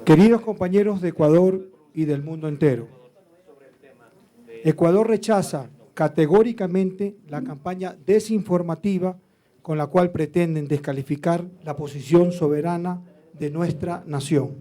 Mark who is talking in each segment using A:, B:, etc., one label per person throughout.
A: Queridos compañeros de Ecuador y del mundo entero, Ecuador rechaza categóricamente la campaña desinformativa con la cual pretenden descalificar la posición soberana de nuestra nación,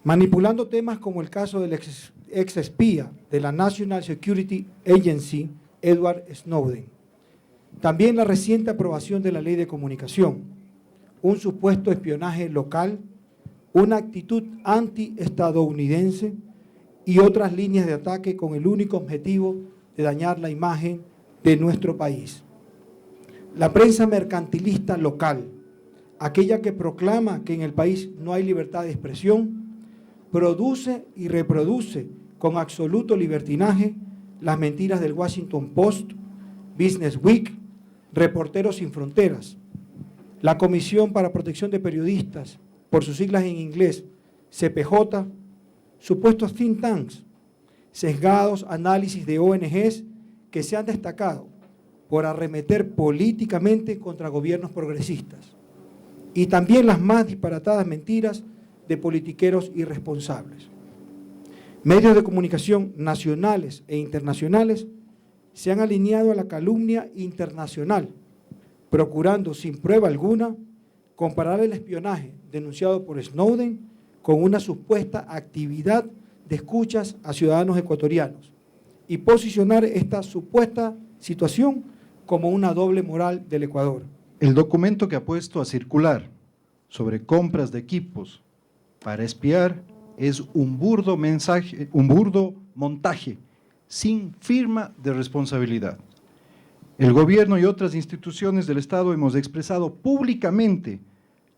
A: manipulando temas como el caso del ex espía de la National Security Agency, Edward Snowden. También la reciente aprobación de la Ley de Comunicación, un supuesto espionaje local, una actitud anti-estadounidense y otras líneas de ataque con el único objetivo de dañar la imagen de nuestro país. La prensa mercantilista local, aquella que proclama que en el país no hay libertad de expresión, produce y reproduce con absoluto libertinaje las mentiras del Washington Post, Business Week, Reporteros Sin Fronteras, la Comisión para Protección de Periodistas, por sus siglas en inglés, CPJ, supuestos think tanks, sesgados análisis de ONGs que se han destacado por arremeter políticamente contra gobiernos progresistas, y también las más disparatadas mentiras de politiqueros irresponsables. Medios de comunicación nacionales e internacionales se han alineado a la calumnia internacional, procurando sin prueba alguna comparar el espionaje denunciado por Snowden con una supuesta actividad de escuchas a ciudadanos ecuatorianos y posicionar esta supuesta situación como una doble moral del Ecuador.
B: El documento que ha puesto a circular sobre compras de equipos para espiar es un burdo montaje sin firma de responsabilidad. El gobierno y otras instituciones del Estado hemos expresado públicamente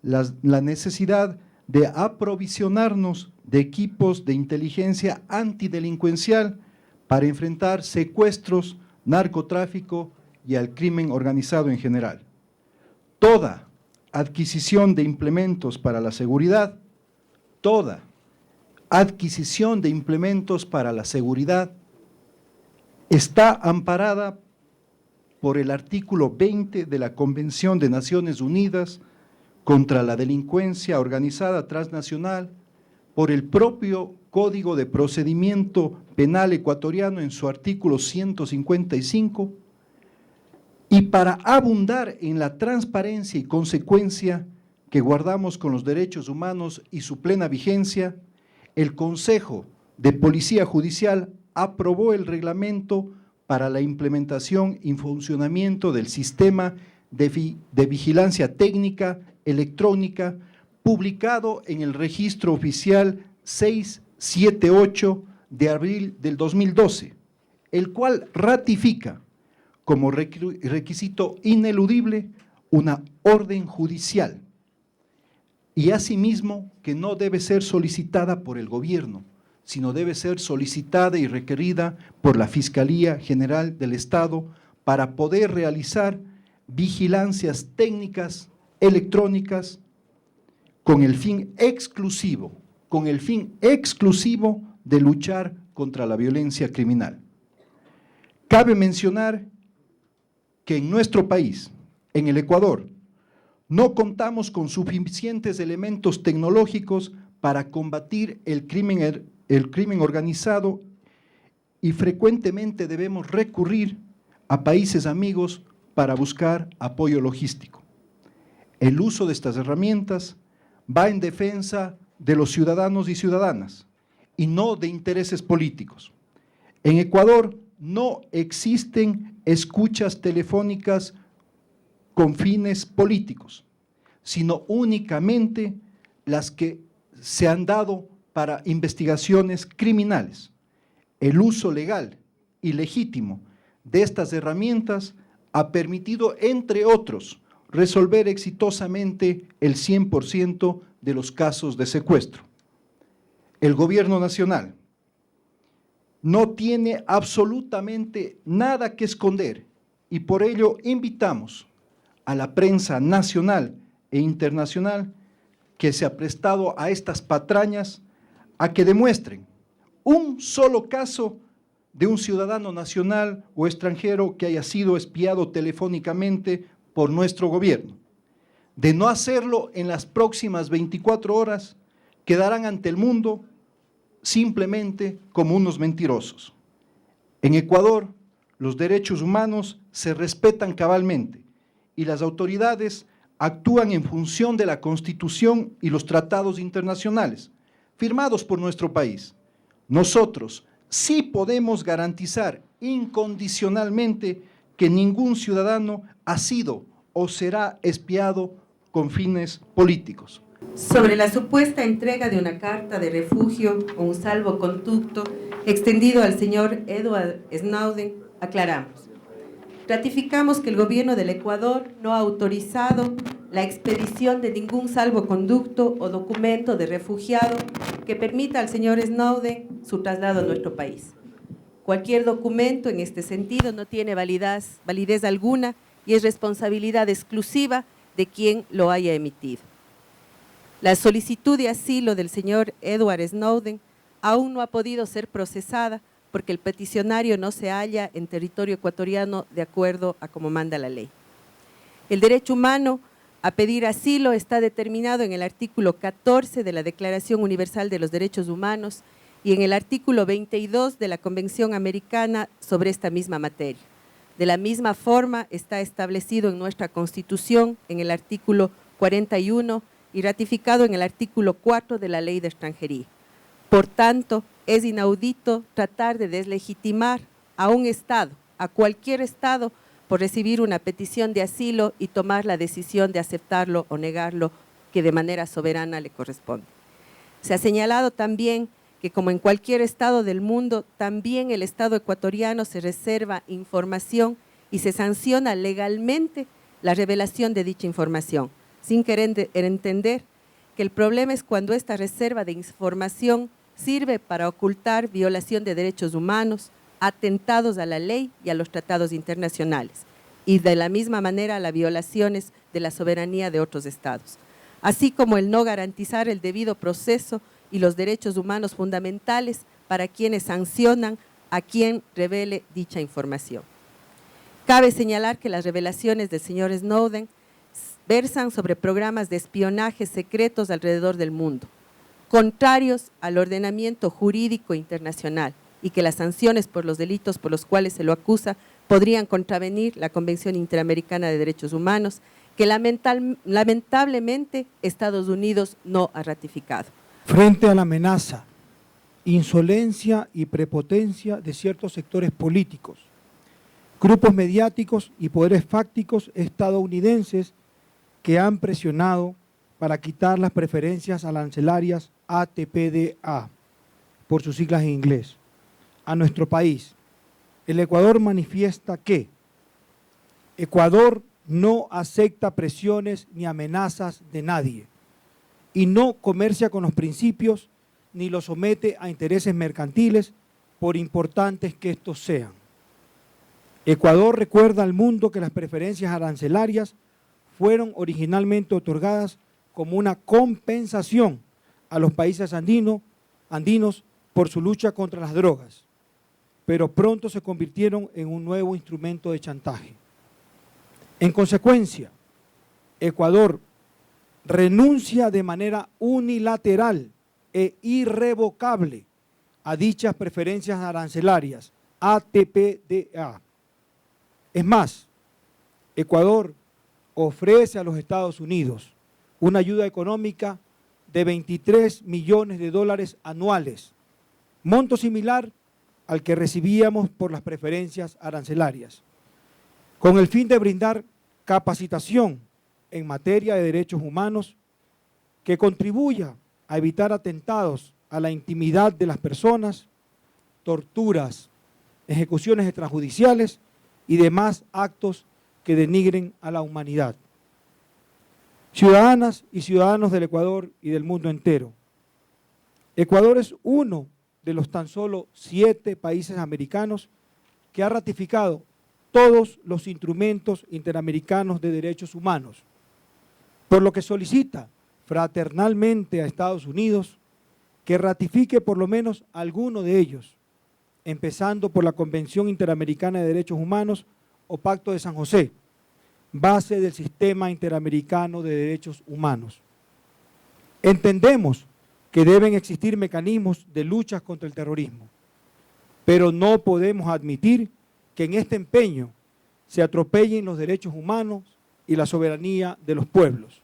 B: la necesidad de aprovisionarnos de equipos de inteligencia antidelincuencial para enfrentar secuestros, narcotráfico y al crimen organizado en general. Toda adquisición de implementos para la seguridad, toda adquisición de implementos para la seguridad está amparada por el artículo 20 de la Convención de Naciones Unidas contra la delincuencia organizada transnacional, por el propio Código de Procedimiento Penal ecuatoriano en su artículo 155, y para abundar en la transparencia y consecuencia que guardamos con los derechos humanos y su plena vigencia, el Consejo de Policía Judicial aprobó el reglamento para la implementación y funcionamiento del sistema de vigilancia técnica electrónica publicado en el Registro Oficial 678 de abril del 2012, el cual ratifica como requisito ineludible una orden judicial y asimismo que no debe ser solicitada por el gobierno, sino debe ser solicitada y requerida por la Fiscalía General del Estado para poder realizar vigilancias técnicas electrónicas con el fin exclusivo de luchar contra la violencia criminal. Cabe mencionar que en nuestro país, en el Ecuador, no contamos con suficientes elementos tecnológicos para combatir el crimen organizado y frecuentemente debemos recurrir a países amigos para buscar apoyo logístico. El uso de estas herramientas va en defensa de los ciudadanos y ciudadanas y no de intereses políticos. En Ecuador no existen escuchas telefónicas con fines políticos, sino únicamente las que se han dado para investigaciones criminales. El uso legal y legítimo de estas herramientas ha permitido, entre otros, resolver exitosamente el 100% de los casos de secuestro. El gobierno nacional no tiene absolutamente nada que esconder y por ello invitamos a la prensa nacional e internacional que se ha prestado a estas patrañas a que demuestren un solo caso de un ciudadano nacional o extranjero que haya sido espiado telefónicamente por nuestro gobierno. De no hacerlo en las próximas 24 horas, quedarán ante el mundo simplemente como unos mentirosos. En Ecuador, los derechos humanos se respetan cabalmente y las autoridades actúan en función de la Constitución y los tratados internacionales firmados por nuestro país. Nosotros sí podemos garantizar incondicionalmente que ningún ciudadano ha sido o será espiado con fines políticos.
C: Sobre la supuesta entrega de una carta de refugio o un salvoconducto extendido al señor Edward Snowden, aclaramos. Ratificamos que el gobierno del Ecuador no ha autorizado la expedición de ningún salvoconducto o documento de refugiado que permita al señor Snowden su traslado a nuestro país. Cualquier documento en este sentido no tiene validez alguna y es responsabilidad exclusiva de quien lo haya emitido. La solicitud de asilo del señor Edward Snowden aún no ha podido ser procesada porque el peticionario no se halla en territorio ecuatoriano de acuerdo a como manda la ley. El derecho humano a pedir asilo está determinado en el artículo 14 de la Declaración Universal de los Derechos Humanos y en el artículo 22 de la Convención Americana sobre esta misma materia. De la misma forma está establecido en nuestra Constitución en el artículo 41 y ratificado en el artículo 4 de la Ley de Extranjería. Por tanto, es inaudito tratar de deslegitimar a un Estado, a cualquier Estado, por recibir una petición de asilo y tomar la decisión de aceptarlo o negarlo, que de manera soberana le corresponde. Se ha señalado también que, como en cualquier Estado del mundo, también el Estado ecuatoriano se reserva información y se sanciona legalmente la revelación de dicha información, sin querer entender que el problema es cuando esta reserva de información sirve para ocultar violación de derechos humanos, atentados a la ley y a los tratados internacionales, y de la misma manera las violaciones de la soberanía de otros estados, así como el no garantizar el debido proceso y los derechos humanos fundamentales para quienes sancionan a quien revele dicha información. Cabe señalar que las revelaciones del señor Snowden versan sobre programas de espionaje secretos alrededor del mundo, contrarios al ordenamiento jurídico internacional, y que las sanciones por los delitos por los cuales se lo acusa podrían contravenir la Convención Interamericana de Derechos Humanos, que lamentablemente Estados Unidos no ha ratificado.
A: Frente a la amenaza, insolencia y prepotencia de ciertos sectores políticos, grupos mediáticos y poderes fácticos estadounidenses que han presionado para quitar las preferencias arancelarias ATPDA, por sus siglas en inglés, a nuestro país, el Ecuador manifiesta que Ecuador no acepta presiones ni amenazas de nadie y no comercia con los principios ni los somete a intereses mercantiles, por importantes que estos sean. Ecuador recuerda al mundo que las preferencias arancelarias fueron originalmente otorgadas como una compensación a los países andinos por su lucha contra las drogas, pero pronto se convirtieron en un nuevo instrumento de chantaje. En consecuencia, Ecuador renuncia de manera unilateral e irrevocable a dichas preferencias arancelarias, ATPDA. Es más, Ecuador ofrece a los Estados Unidos una ayuda económica de $23 millones anuales, monto similar al que recibíamos por las preferencias arancelarias, con el fin de brindar capacitación en materia de derechos humanos que contribuya a evitar atentados a la intimidad de las personas, torturas, ejecuciones extrajudiciales y demás actos que denigren a la humanidad. Ciudadanas y ciudadanos del Ecuador y del mundo entero, Ecuador es uno de los tan solo 7 países americanos que ha ratificado todos los instrumentos interamericanos de derechos humanos, por lo que solicita fraternalmente a Estados Unidos que ratifique por lo menos alguno de ellos, empezando por la Convención Interamericana de Derechos Humanos o Pacto de San José, base del Sistema Interamericano de Derechos Humanos. Entendemos que deben existir mecanismos de lucha contra el terrorismo, pero no podemos admitir que en este empeño se atropellen los derechos humanos y la soberanía de los pueblos.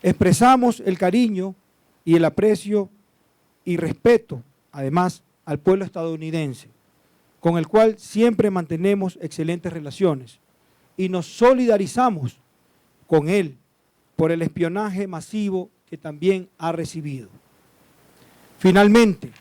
A: Expresamos el cariño y el aprecio y respeto, además, al pueblo estadounidense, con el cual siempre mantenemos excelentes relaciones, y nos solidarizamos con él por el espionaje masivo que también ha recibido. Finalmente,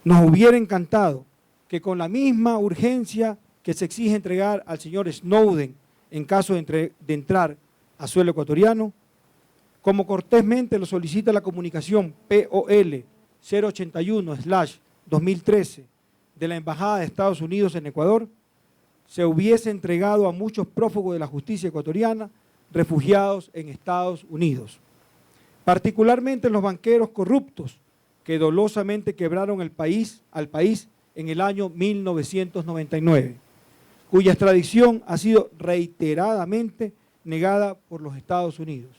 A: nos hubiera encantado que con la misma urgencia que se exige entregar al señor Snowden en caso de entrar a suelo ecuatoriano, como cortésmente lo solicita la comunicación POL 081/2013 de la Embajada de Estados Unidos en Ecuador, se hubiese entregado a muchos prófugos de la justicia ecuatoriana refugiados en Estados Unidos, particularmente los banqueros corruptos que dolosamente quebraron al país en el año 1999, cuya extradición ha sido reiteradamente negada por los Estados Unidos.